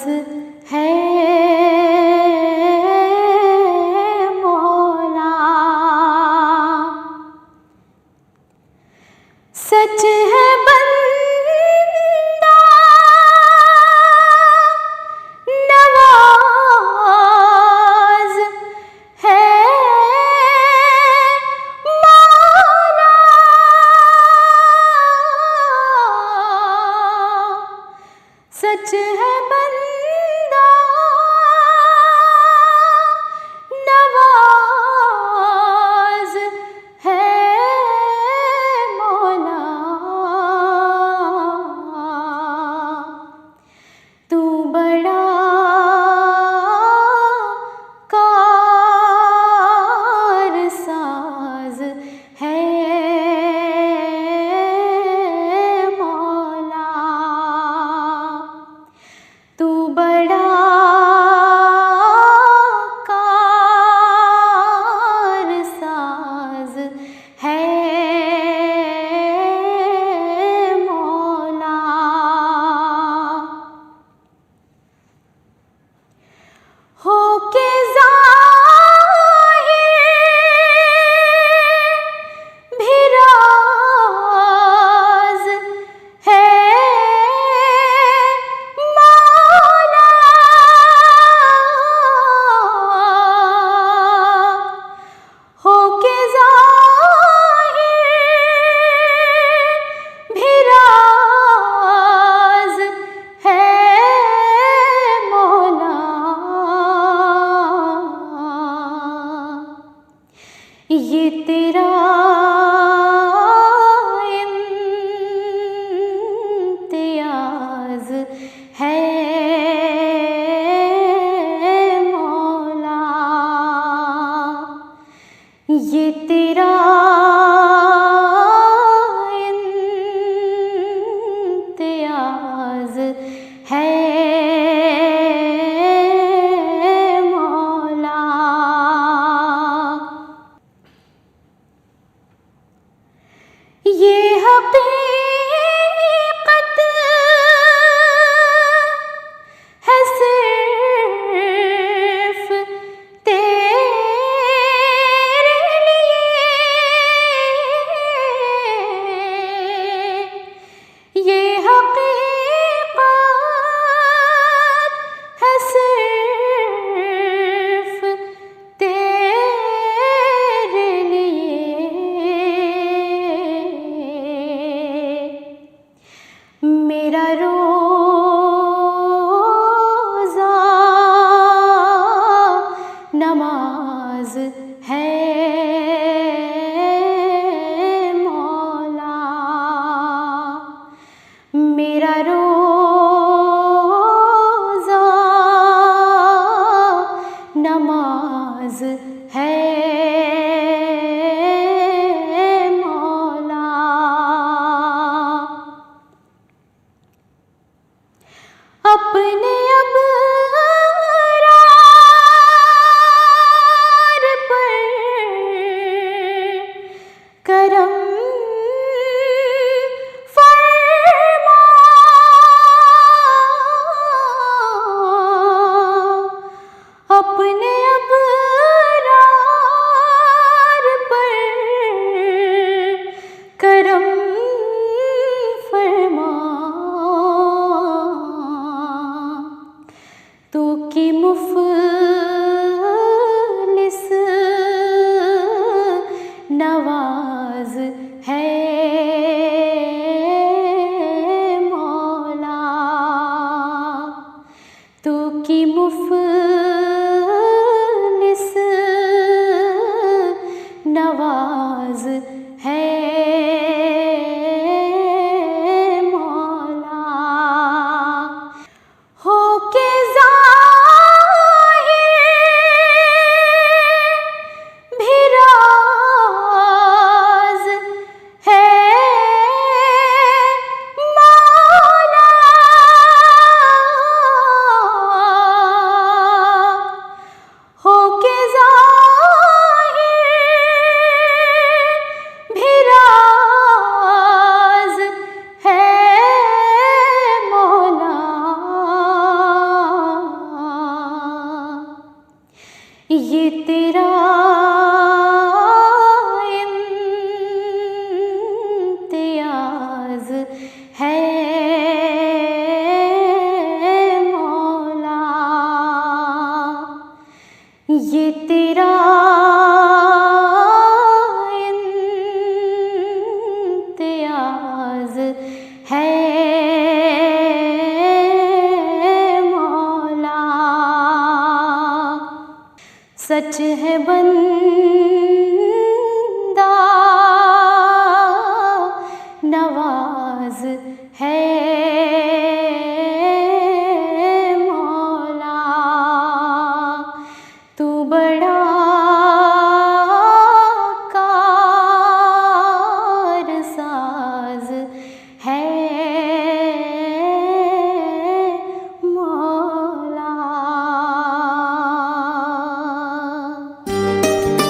नाज है मौला। सच है बंदा नवाज है मौला। सच है बंदा नवाज है मौला। तू बड़ा कारसाज है मौला। तू बड़ा कारसाज है मौला। होके ज़ाहिर भी राज़ है मौला। होके ज़ाहिर भी राज़ है मौला। ये तेरा इम्तियाज़ है मौला। ये तेरा इम्तियाज़ है मौला। ये हकीकत है सिर्फ तेरे लिए। ये हकीकत है सिर्फ तेरे लिए। मेरा रोज़ा नमाज है मौला। मेरा रोज़ा नमाज है मौला। है मौला। सच है बंदा नवाज है मौला। तू बड़ा कारसाज है मौला।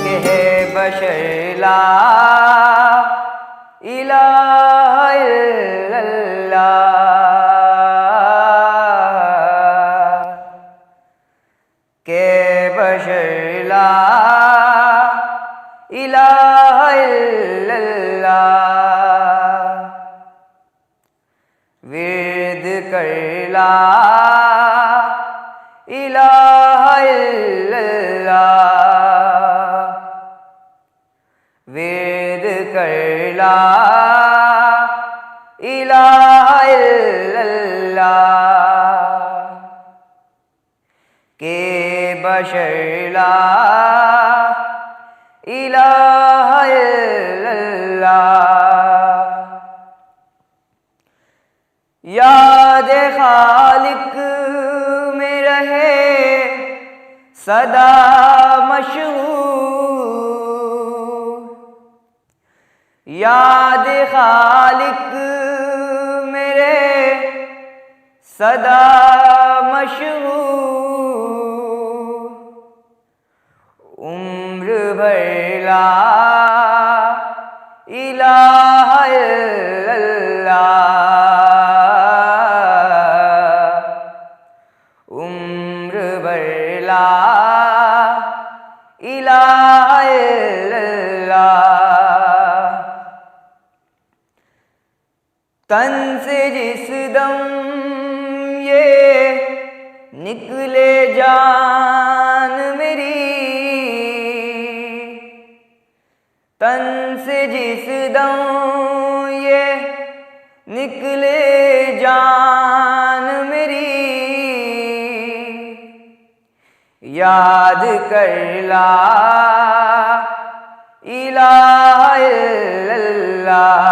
कहे बशर ला इलाहा इल्लल्लाह, के बशर ला इलाहा इल्लल्लाह, विर्द कर ला इलाहा इल्लल्लाह, विर्द कर ला इलाहा इल्लल्लाह, के बशर ला इलाहा इल्लल्लाह। याद खालिक में रहे सदा मशहूर, याद खालिक मेरे सदा मशहूर। उम्र भर ला इलाहा इल्लल्लाह, उम्र भर ला इलाहा इल्लल्लाह। तन से जिस दम ये निकले जान मेरी, तन से जिस दम ये निकले जान मेरी, याद कर ला इलाहा इल्लल्लाह,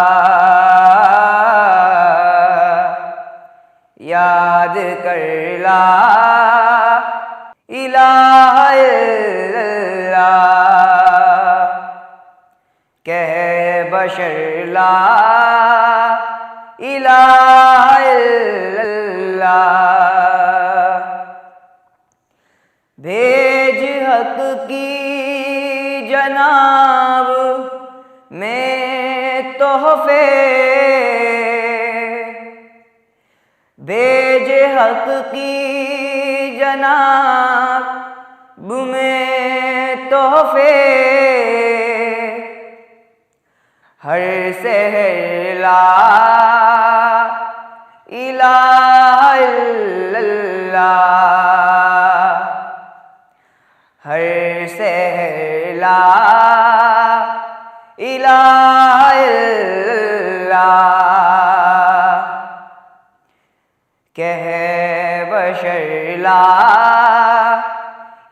याद कर ला इलाहा इल्लल्लाह, कह बशर ला इलाहा इल्लल्लाह। भेज हक की जनाब में तोहफे, भेज हक की जनाब में तोहफे। हर सहर ला इलाहा इल्लल्लाह, हर सहर ला इलाहा इल्लल्लाह, कह बशर ला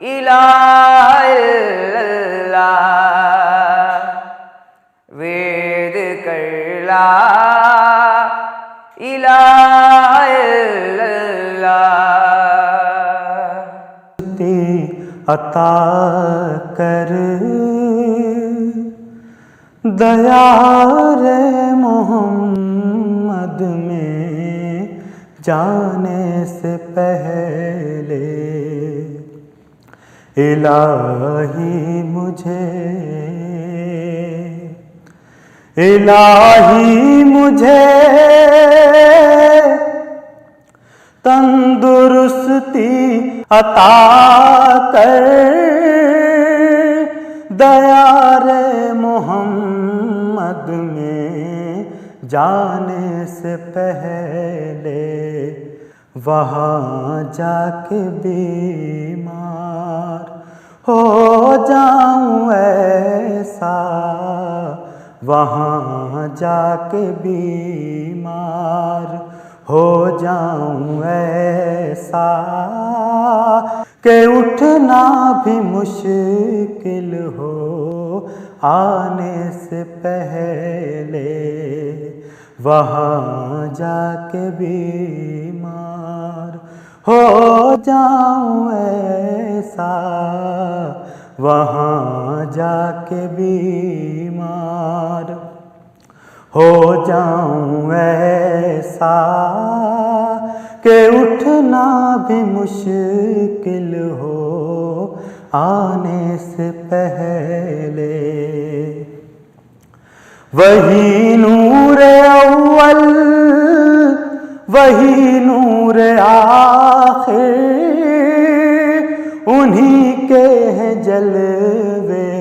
इलाहा इल्लल्लाह, वेद कर ला इलाहा इल्लल्लाह। अता कर दया रे मोहम्मद में जाने से पहले। इलाही मुझे तंदुरुस्ती अता कर दया रे मोहम्मद में जाने से पहले। वहाँ जाके बीमार हो जाऊं ऐसा वहाँ जाके बीमार हो जाऊं ऐसा कि उठना भी मुश्किल हो आने से पहले, वहाँ जाके बीमार हो जाऊं ऐसा, वहाँ जाके बीमार हो जाऊं ऐसा कि उठना भी मुश्किल हो आने से पहले। वही नूर अव्वल वही नूर आखिर, उन्हीं के हैं जलवे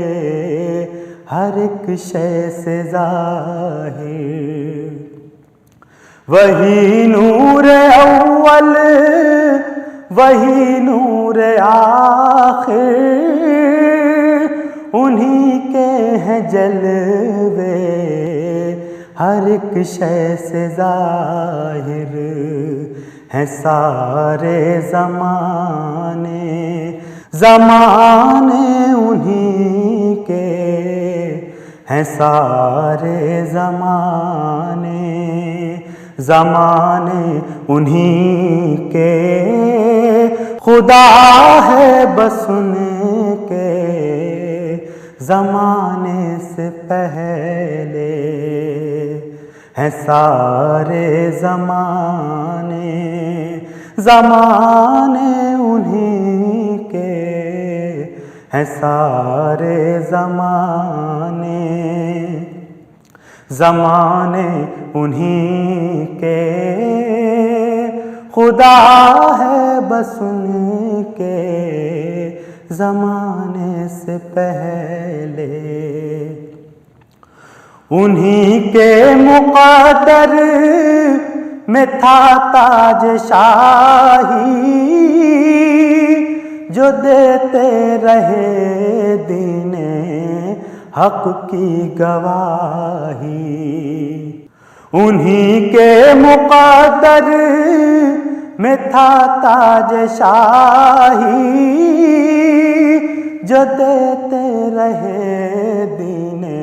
हर एक शय से ज़ाहिर। वही नूर अव्वल वही नूर आखिर, उन्हीं के हैं जलवे हर एक शय से ज़ाहिर। हैं सारे ज़माने ज़माने उन्हीं के, हैं सारे ज़माने ज़माने उन्हीं के। खुदा है बस उनके ज़माने से पहले, हैं सारे ज़माने ज़माने उन्हीं के, हैं सारे ज़माने ज़माने उन्हीं के। खुदा है बस उनके ज़माने से पहले। उन्हीं के मुक़द्दर में था ताज शाही, जो देते रहे दीने हक की गवाही। उन्हीं के मुक़द्दर में था ताज शाही, जो देते रहे दीने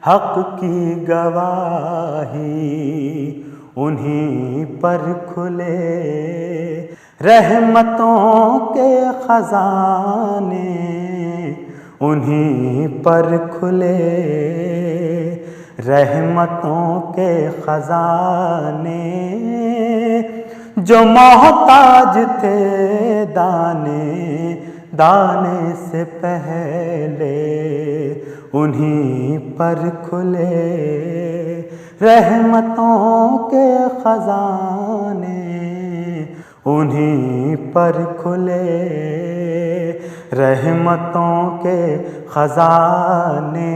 हक की गवाही। उन्हीं पर खुले रहमतों के खजाने, उन्हीं पर खुले रहमतों के खजाने। जो मोहताज थे दाने दाने से पहले, उन्हीं पर खुले रहमतों के खजाने। उन्हीं पर खुले रहमतों के खजाने।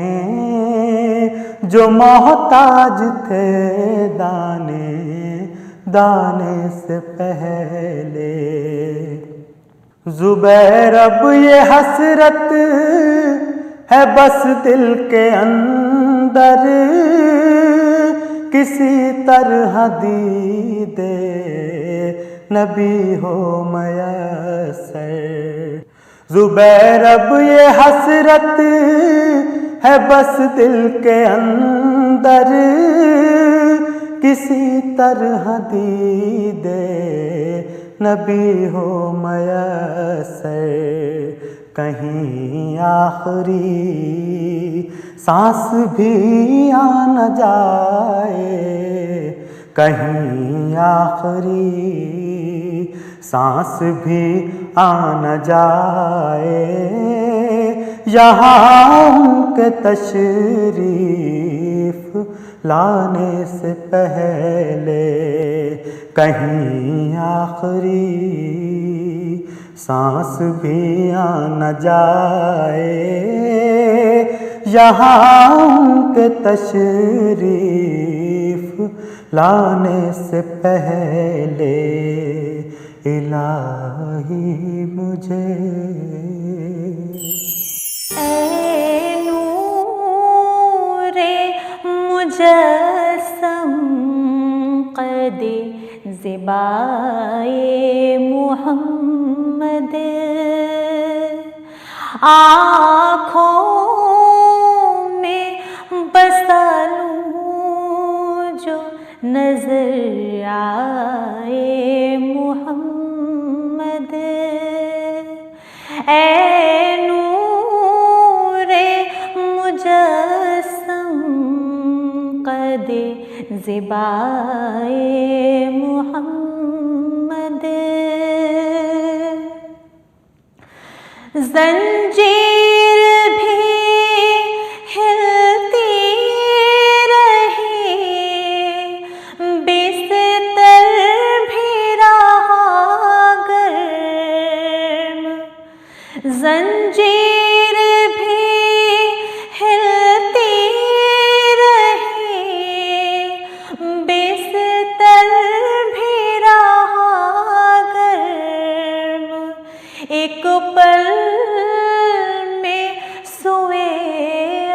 जो मोहताज थे दाने दाने से पहले। ज़ुबैर अब ये हसरत है बस दिल के अंदर, किसी तरह दीदे नबी हो मयस्सर। ज़ुबैर अब ये हसरत है बस दिल के अंदर, किसी तरह दीदे नबी हो मयस्सर। कहीं आखिरी सांस भी आ न जाए, कहीं आखिरी सांस भी आ न जाए। यहाँ उनके तशरीफ लाने से पहले, कहीं आखिरी सांस भी आ न जाए। यहाँ उनके तशरीफ लाने से पहले, इलाही मुझे ऐ नूर नूरे मुजस्सम क़दे ज़िबाए मुहम्मद, आँखों में बसा लूँ जो नजर आए मुहम्मद। ऐ नूरे मुजस्सम क़दे ज़िबाए मुहम्मद, ज़ंजीर भी हिलती रही, बिस्तर भी रहा गर्म, ज़ंजीर भी हिलती रही, बिस्तर भी रहा गर्म, एक पल में सोए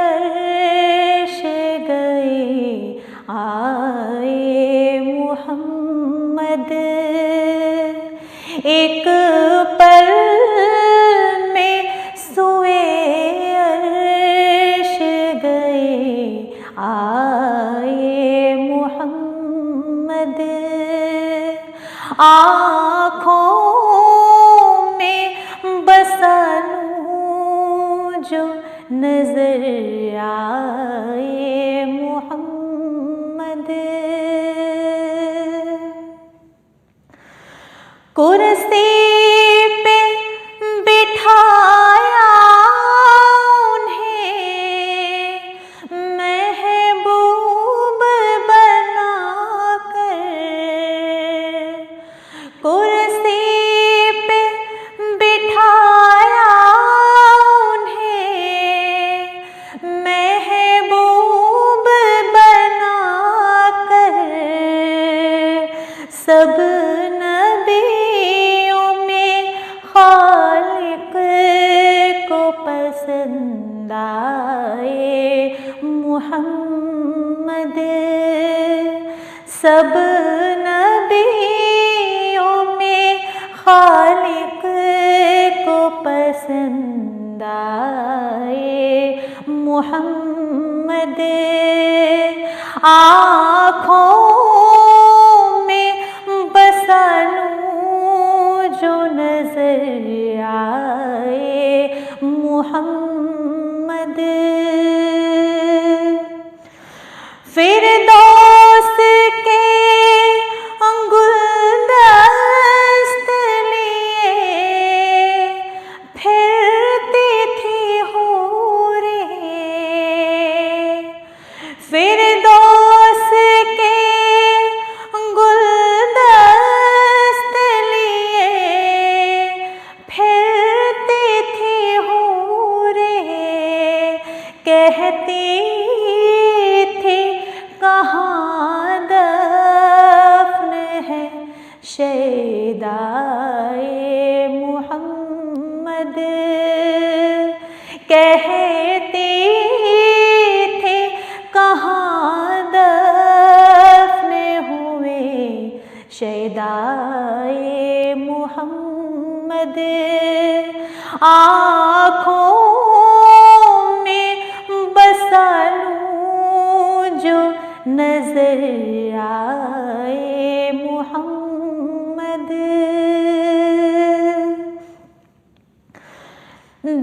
अर्श गए आए मुहम्मद, एक पल में सोए अर्श गए आए मुहम्मद, आँखों में बसा लूँ जो नजर आए मुहम्मद। कुर्सी पे बिठाया उन्हें महबूब बनाकर, कुर्सी पे बिठाया उन्हें महबूब बनाकर, सब नबियों में खालिक को पसंद आए मुहम्मद, सब नबियों में खालिक को पसंद आए मुहम्मद, आँखों में बसा लूँ जो नजर आए मुहम्मद। फिरदौस के गुलदस्त लिए फिरती थी हूरें, फिरदौस के गुलदस्त लिए फिरती थी हूरें, कहती थी कहाँ दफ्न है शैदाए मुहम्मद, कहती थी कहाँ दफ्न हुए शैदाए मुहम्मद, आँखों में बसा लूँ जो नजर आए मुहम्मद।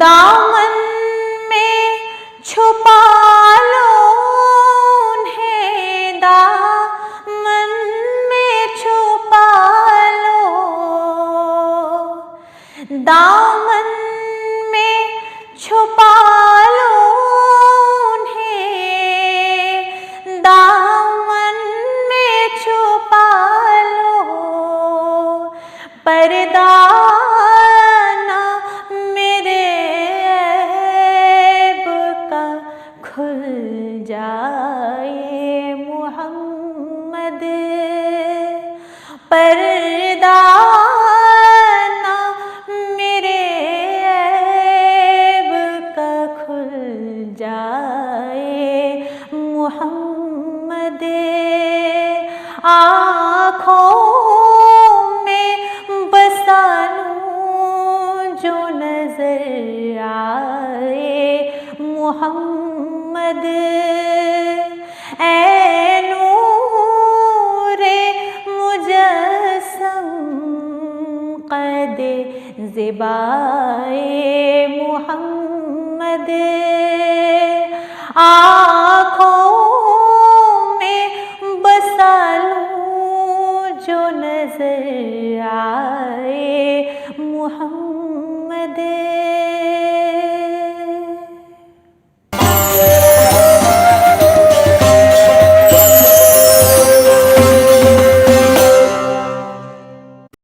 दामन में छुपा लो उन्हें, दामन में छुपा लो, दामन में छुपा लो उन्हें, दामन में छुपा लो, पर्दा ना मेरे आँखों में बसा लूं जो नजर आए मोहम्मद। ऐ नूरे मुजस्सम क़द ज़िबाए मोहम्मद। आँखों में बसा लूं जो नजर